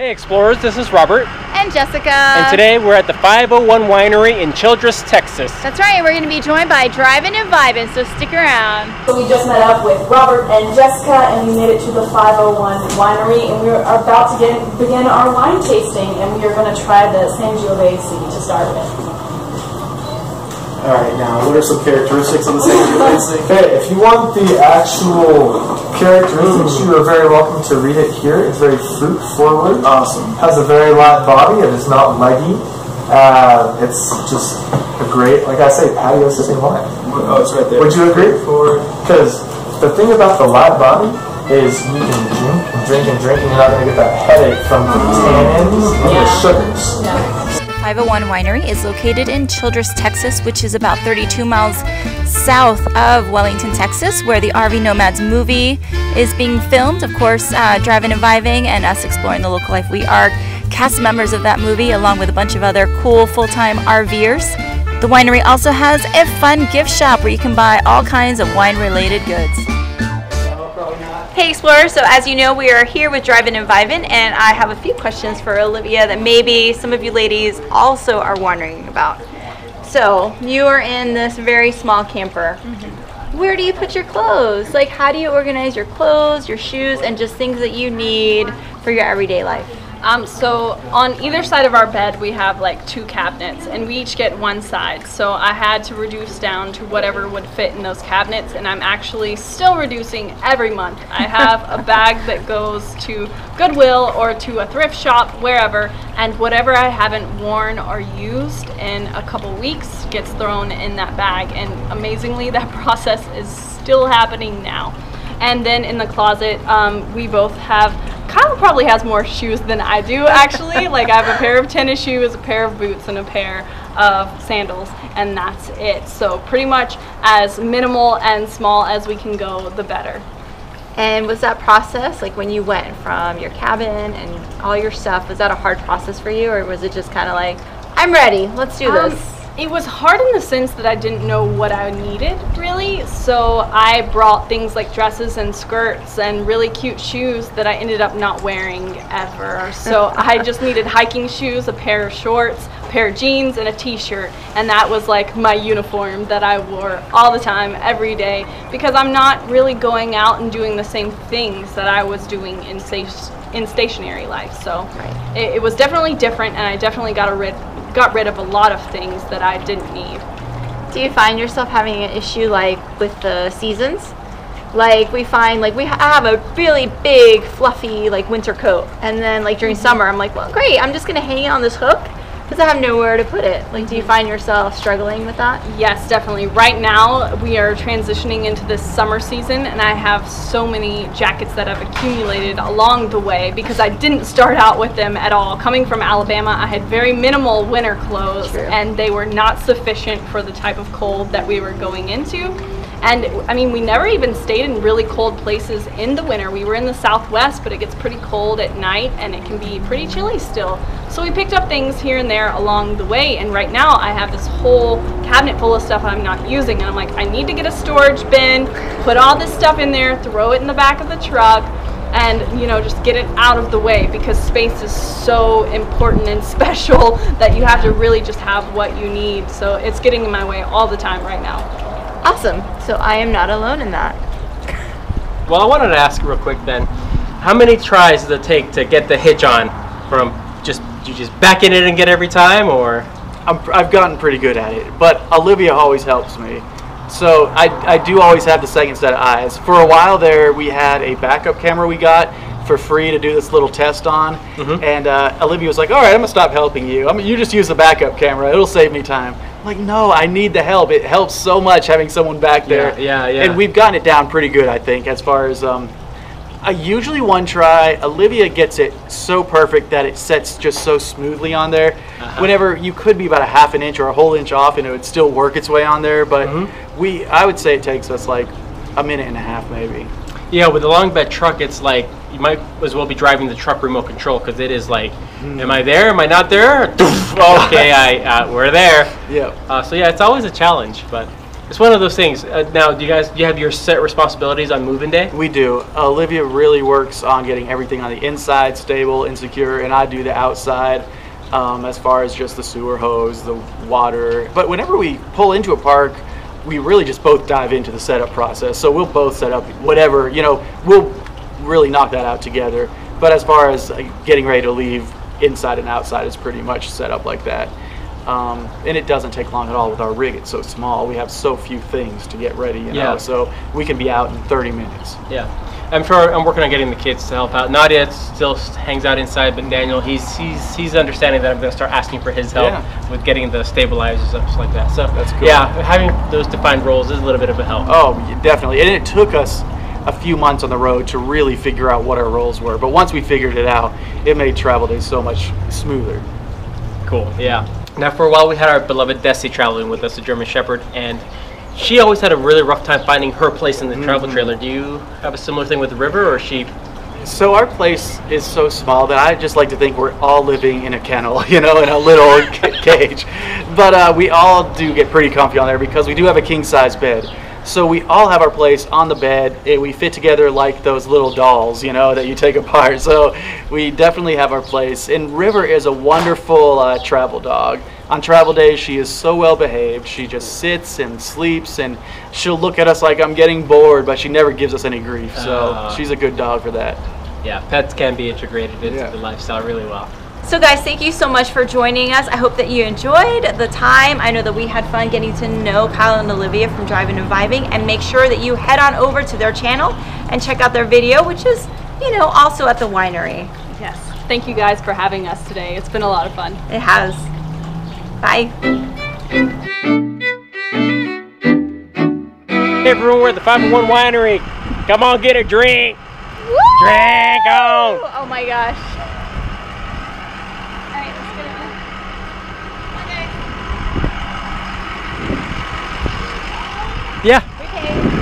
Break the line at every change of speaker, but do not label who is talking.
Hey Explorers, this is Robert.
And Jessica.
And today we're at the 501 Winery in Childress, Texas.
That's right, we're going to be joined by Drivin And Vibin, so stick around.
So we just met up with Robert and Jessica and we made it to the 501 Winery and we're about to begin our wine tasting and we are going to try the Sangiovese to start with.
Alright, now what are some characteristics of the Sangiovese?
Okay, if you want the actual characteristics, you are very welcome to read it here. It's very fruit forward.
Awesome.
Has a very light body. It is not leggy. It's just a great, like I say, patio sipping wine.
Oh, it's right there.
Would you agree? Because the thing about the light body is you can drink and drink and you're not going to get that headache from the tannins and the sugars.
Yeah.
501 Winery is located in Childress, Texas, which is about 32 miles south of Wellington, Texas, where the RV Nomads movie is being filmed. Of course, Drivin And Vibin and us exploring the local life. We are cast members of that movie, along with a bunch of other cool full-time RVers. The winery also has a fun gift shop where you can buy all kinds of wine-related goods.
Hey Explorers, so as you know, we are here with Drivin And Vibin, and I have a few questions for Olivia that maybe some of you ladies also are wondering about. So, you are in this very small camper. Where do you put your clothes? Like, how do you organize your clothes, your shoes, and just things that you need for your everyday life?
So on either side of our bed we have like 2 cabinets and we each get one side, so I had to reduce down to whatever would fit in those cabinets, and I'm actually still reducing every month. I have a bag that goes to Goodwill or to a thrift shop, wherever, and whatever I haven't worn or used in a couple weeks gets thrown in that bag, and amazingly that process is still happening now. And then in the closet, we both have, Kyle probably has more shoes than I do actually. Like I have a pair of tennis shoes, a pair of boots, and a pair of sandals, and that's it. So pretty much as minimal and small as we can go, the better.
And was that process, like when you went from your cabin and all your stuff, was that a hard process for you, or was it just kind of like, I'm ready, let's do this?
It was hard in the sense that I didn't know what I needed, really. So I brought things like dresses and skirts and really cute shoes that I ended up not wearing ever. So I just needed hiking shoes, a pair of shorts, a pair of jeans, and a t-shirt. And that was like my uniform that I wore all the time, every day, because I'm not really going out and doing the same things that I was doing in stationary life. So it was definitely different, and I definitely got rid of a lot of things that I didn't need.
Do you find yourself having an issue like with the seasons? Like we find, like I have a really big fluffy like winter coat, and then like during summer I'm like, well great, I'm just gonna hang it on this hook because I have nowhere to put it. Like, do you find yourself struggling with that?
Yes, definitely. Right now we are transitioning into this summer season, and I have so many jackets that I've accumulated along the way because I didn't start out with them at all. Coming from Alabama, I had very minimal winter clothes, and they were not sufficient for the type of cold that we were going into. And I mean, we never even stayed in really cold places in the winter. We were in the Southwest, but it gets pretty cold at night and it can be pretty chilly still. So we picked up things here and there along the way, and right now I have this whole cabinet full of stuff I'm not using, and I'm like, I need to get a storage bin, put all this stuff in there, throw it in the back of the truck, and you know, just get it out of the way, because space is so important and special that you have to really just have what you need. So it's getting in my way all the time right now.
Awesome. So I am not alone in that.
Well, I wanted to ask real quick then, how many tries does it take to get the hitch on? From you just back in it and get every time, or?
I've gotten pretty good at it, but Olivia always helps me. So I do always have the second set of eyes. For a while there, we had a backup camera we got for free to do this little test on, and Olivia was like, all right, I'm gonna stop helping you. You just use the backup camera, it'll save me time. I'm like, no, I need the help. It helps so much having someone back there.
Yeah.
And we've gotten it down pretty good, I think, as far as usually one try. Olivia gets it so perfect that it sets just so smoothly on there. Whenever you could be about a half an inch or a whole inch off and it would still work its way on there, but I would say it takes us like a minute and a half maybe.
Yeah, with the long bed truck, it's like you might as well be driving the truck remote control, because it is like, am I there? Am I not there? Okay, we're there.
Yeah.
So yeah, it's always a challenge, but It's one of those things. Now, do you have your set responsibilities on moving day?
We do. Olivia really works on getting everything on the inside stable and secure, and I do the outside as far as just the sewer hose, the water. But whenever we pull into a park, we really just both dive into the setup process. So we'll both set up whatever, we'll really knock that out together. But as far as getting ready to leave, inside and outside is pretty much set up like that. And it doesn't take long at all with our rig. It's so small. We have so few things to get ready, you know, so we can be out in 30 minutes.
Yeah. I'm sure I'm working on getting the kids to help out. Nadia still hangs out inside, but Daniel, he's understanding that I'm going to start asking for his help with getting the stabilizers and stuff like that. So
that's cool.
Yeah, having those defined roles is a little bit of a help.
Oh, definitely. And it took us a few months on the road to really figure out what our roles were. But once we figured it out, it made travel days so much smoother.
Cool, yeah. Now for a while we had our beloved Desi traveling with us, the German Shepherd, and she always had a really rough time finding her place in the travel trailer. Do you have a similar thing with the River, or is she?
So our place is so small that I just like to think we're all living in a kennel, in a little cage. But we all do get pretty comfy on there because we do have a king-size bed. So we all have our place on the bed. We fit together like those little dolls, that you take apart. So we definitely have our place. And River is a wonderful travel dog. On travel days, she is so well behaved. She just sits and sleeps, and she'll look at us like I'm getting bored, but she never gives us any grief. So she's a good dog for that.
Yeah, pets can be integrated into the lifestyle really well.
So guys, thank you so much for joining us. I hope that you enjoyed the time. I know that we had fun getting to know Kyle and Olivia from Drivin and Vibing, and make sure that you head on over to their channel and check out their video, which is, also at the winery.
Yes. Thank you guys for having us today. It's been a lot of fun.
It has. Bye.
Hey everyone, we're at the 501 Winery. Come on, get a drink.
Woo!
Drink on.
Oh my gosh.
Yeah.
Okay.